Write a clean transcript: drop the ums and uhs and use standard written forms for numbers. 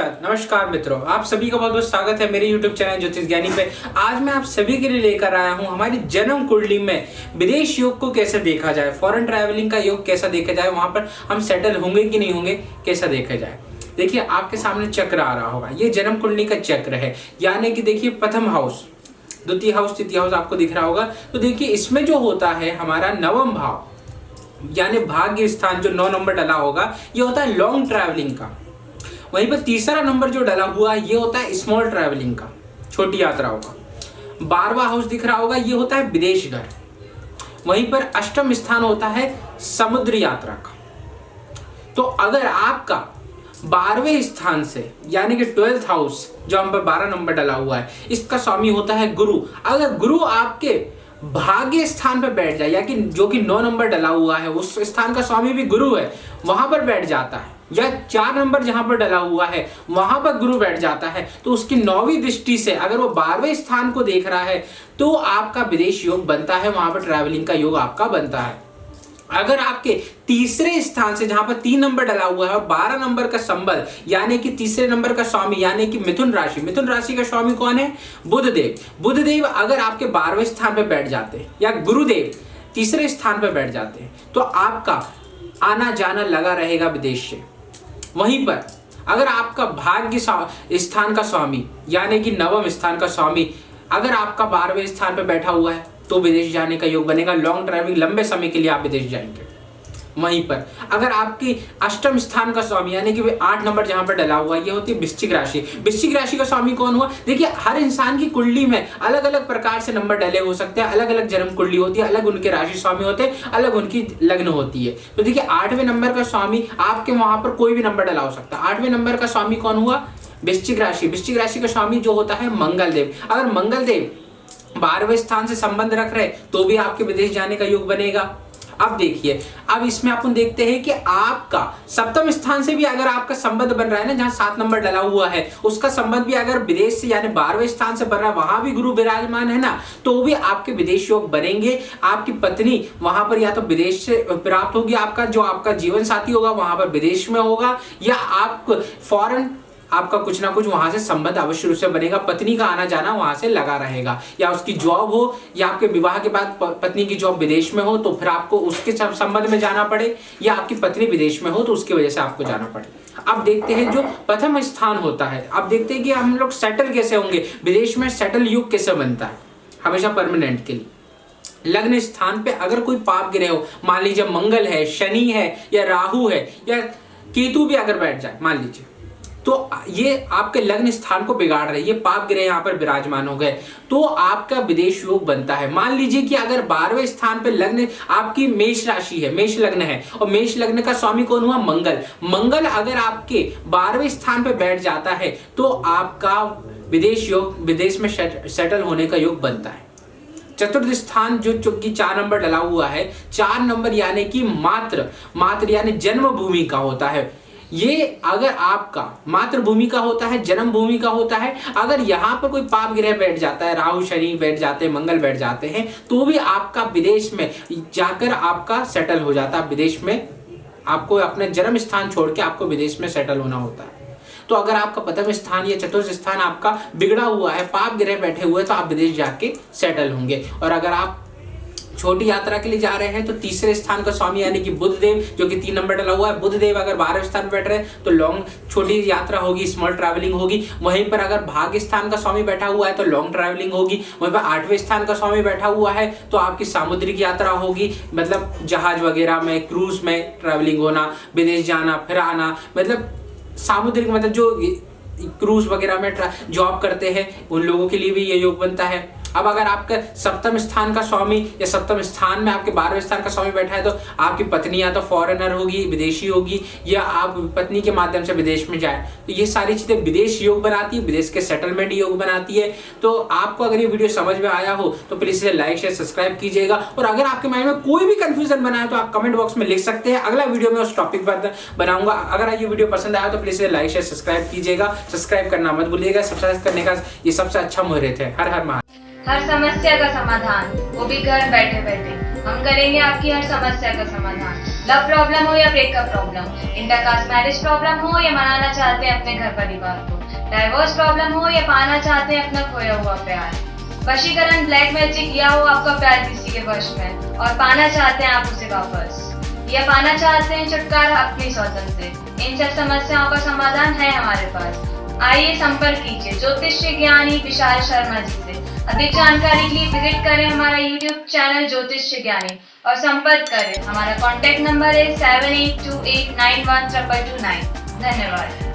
Sir, नमस्कार मित्रों, आप सभी का बहुत बहुत स्वागत है मेरे YouTube चैनल ज्योतिष ज्ञानी पे। आज मैं आप सभी के लिए लेकर आया हूं हमारी जन्म कुंडली में विदेश योग को कैसे देखा जाए, फॉरेन ट्रैवलिंग का योग कैसा देखा जाए, वहां पर हम सेटल होंगे कि नहीं होंगे, कैसा देखा जाए। देखिए आपके सामने चक्र आ रहा होगा, ये जन्म कुंडली का चक्र है, यानी कि देखिए प्रथम हाउस, द्वितीय हाउस, तृतीय हाउस आपको दिख रहा होगा। तो देखिए इसमें जो होता है हमारा नवम भाव यानी भाग्य स्थान, जो 9 नंबर डला होगा ये होता है लॉन्ग ट्रैवलिंग का। वहीं पर तीसरा नंबर जो डला हुआ है ये होता है स्मॉल ट्रैवलिंग का, छोटी यात्राओं का। 12वां हाउस दिख रहा होगा, ये होता है विदेश घर। वहीं पर अष्टम स्थान होता है समुद्र यात्रा का। तो अगर आपका 12वें स्थान से यानी कि 12th हाउस जो हम पर 12 नंबर डला हुआ है, इसका स्वामी होता है गुरु। अगर गुरु आपके भाग्य स्थान पर बैठ जाए, या कि जो कि 9 नंबर डला हुआ है उस स्थान का स्वामी भी गुरु है, वहां पर बैठ जाता है, या 4 नंबर जहां पर डला हुआ है वहां पर गुरु बैठ जाता है, तो उसकी 9वीं दृष्टि से अगर वो 12वें स्थान को देख रहा है तो आपका विदेश योग बनता है, वहां पर ट्रैवलिंग का योग आपका बनता है। अगर आपके तीसरे स्थान से जहां पर 3 नंबर डला हुआ है और 12 नंबर का संबल यानी कि तीसरे नंबर का स्वामी यानी कि मिथुन राशि का स्वामी कौन है? बुधदेव अगर आपके 12वें स्थान पर बैठ जाते हैं या गुरुदेव तीसरे स्थान पर बैठ जाते हैं तो आपका आना जाना लगा रहेगा विदेश से। वहीं पर अगर आपका भाग्य स्थान का स्वामी यानी कि नवम स्थान का स्वामी अगर आपका 12वें स्थान पर बैठा हुआ है तो विदेश जाने का योग बनेगा, लॉन्ग ट्रैवलिंग, लंबे समय के लिए आप विदेश जाएंगे। वहीं पर अगर आपकी अष्टम स्थान का स्वामी यानी कि 8 नंबर जहां पर डला हुआ है ये होती है वृश्चिक राशि का स्वामी कौन हुआ? देखिए हर इंसान की कुंडली में अलग अलग प्रकार से नंबर डले हो सकते हैं, अलग अलग जन्म कुंडली होती है, अलग उनके राशि स्वामी होते हैं, अलग उनकी लग्न होती है। तो देखिए 8वें नंबर का स्वामी आपके वहां पर कोई भी नंबर डला हो सकता है। 8वें नंबर का स्वामी कौन हुआ? वृश्चिक राशि का स्वामी जो होता है मंगल देव। अगर मंगल देव 12वें स्थान से संबंध रख रहे तो भी आपके विदेश जाने का योग बनेगा। अब देखिए, अब इसमें अपन देखते हैं कि आपका सप्तम स्थान से भी अगर आपका संबंध बन रहा है ना, जहां 7 नंबर डला हुआ है उसका संबंध भी अगर विदेश से यानी 12वें स्थान से बन रहा है, वहां भी गुरु विराजमान है ना, तो भी आपके विदेश योग बनेंगे। आपकी पत्नी वहां पर या तो विदेश से प्राप्त होगी, आपका जो आपका जीवन साथी होगा वहां पर विदेश में होगा, या आप फॉरेन आपका कुछ ना कुछ वहां से संबंध अवश्य रूप से बनेगा। पत्नी का आना जाना वहां से लगा रहेगा, या उसकी जॉब हो या आपके विवाह के बाद पत्नी की जॉब विदेश में हो तो फिर आपको उसके संबंध में जाना पड़े, या आपकी पत्नी विदेश में हो तो उसकी वजह से आपको जाना पड़े। अब देखते हैं जो प्रथम स्थान होता है, अब देखते हैं कि हम लोग सेटल कैसे होंगे विदेश में, सेटल युग कैसे बनता है हमेशा परमानेंट के लिए। लग्न स्थान पे अगर कोई पाप ग्रह हो, मान लीजिए मंगल है, शनि है, या राहु है, या केतु भी अगर बैठ जाए मान लीजिए, तो ये आपके लग्न स्थान को बिगाड़ रहे हैं, ये पाप ग्रह यहाँ पर विराजमान हो गए तो आपका विदेश योग बनता है। मान लीजिए कि अगर 12वें स्थान पे लग्न आपकी मेष राशि है, मेष लग्न है, और मेष लग्न का स्वामी कौन हुआ? मंगल अगर आपके 12वें स्थान पे बैठ जाता है तो आपका विदेश योग, विदेश में सेटल होने का योग बनता है। चतुर्थ स्थान जो चूंकि 4 नंबर डला हुआ है, 4 नंबर यानी कि मात्र यानी जन्मभूमि का होता है। ये अगर आपका मातृभूमि का होता है, जन्मभूमि का होता है, अगर यहाँ पर कोई पाप ग्रह बैठ जाता है, राहु शनि बैठ जाते हैं, मंगल बैठ जाते हैं, तो भी आपका विदेश में जाकर आपका सेटल हो जाता है। विदेश में आपको अपने जन्म स्थान छोड़ के आपको विदेश में सेटल होना होता है। तो अगर आपका प्रथम स्थान या चतुर्थ स्थान आपका बिगड़ा हुआ है, पाप ग्रह बैठे हुए, तो आप विदेश जाके सेटल होंगे। और अगर आप छोटी यात्रा के लिए जा रहे हैं तो तीसरे स्थान का स्वामी यानी कि बुधदेव जो कि 3 नंबर डला हुआ है, बुधदेव अगर 12वें स्थान पर बैठ रहे हैं तो लॉन्ग छोटी यात्रा होगी, स्मॉल ट्रैवलिंग होगी। वहीं पर अगर भाग्य स्थान का स्वामी बैठा हुआ है तो लॉन्ग ट्रैवलिंग होगी। वहीं पर 8वें स्थान का स्वामी बैठा हुआ है तो आपकी सामुद्रिक यात्रा होगी, मतलब जहाज वगैरह में, क्रूज में ट्रैवलिंग होना, विदेश जाना फिर आना, मतलब सामुद्रिक, मतलब जो क्रूज वगैरह में जॉब करते हैं उन लोगों के लिए भी ये योग बनता है। अब अगर आपका सप्तम स्थान का स्वामी या सप्तम स्थान में आपके 12वें स्थान का स्वामी बैठा है तो आपकी पत्नी या तो फॉरेनर होगी, विदेशी होगी, या आप पत्नी के माध्यम से विदेश में जाए, तो ये सारी चीजें विदेश योग बनाती है, विदेश के सेटलमेंट योग बनाती है। तो आपको अगर ये वीडियो समझ में आया हो तो प्लीज इसे लाइक शेयर सब्सक्राइब कीजिएगा, और अगर आपके माइंड में कोई भी कंफ्यूजन बना है तो आप कमेंट बॉक्स में लिख सकते हैं, अगला वीडियो में उस टॉपिक पर बनाऊंगा। अगर ये वीडियो पसंद आया तो प्लीज इसे लाइक शेयर सब्सक्राइब कीजिएगा, सब्सक्राइब करना मत भूलिएगा, सब्सक्राइब करने का ये सबसे अच्छा मुहूर्त है। हर हर महादेव। हर समस्या का समाधान, वो भी घर बैठे बैठे। हम करेंगे आपकी हर समस्या का समाधान। लव प्रॉब्लम हो या breakup problem, intercaste marriage problem हो या मनाना चाहते हैं अपने घर परिवार को, डाइवोर्स प्रॉब्लम हो या पाना चाहते हैं अपना खोया हुआ प्यार, वशीकरण, ब्लैक मैजिक या हो आपका प्यार किसी के वश में और पाना चाहते हैं आप उसे वापस, या पाना चाहते हैं छुटकारा अपनी सौतन से, इन सब समस्याओं का समाधान है हमारे पास। आइए संपर्क कीजिए ज्योतिष्य ज्ञानी विशाल शर्मा जी से। अधिक जानकारी के लिए विजिट करें हमारा YouTube चैनल ज्योतिष्य ज्ञानी और संपर्क करें। हमारा कॉन्टैक्ट नंबर है 7828912229। धन्यवाद।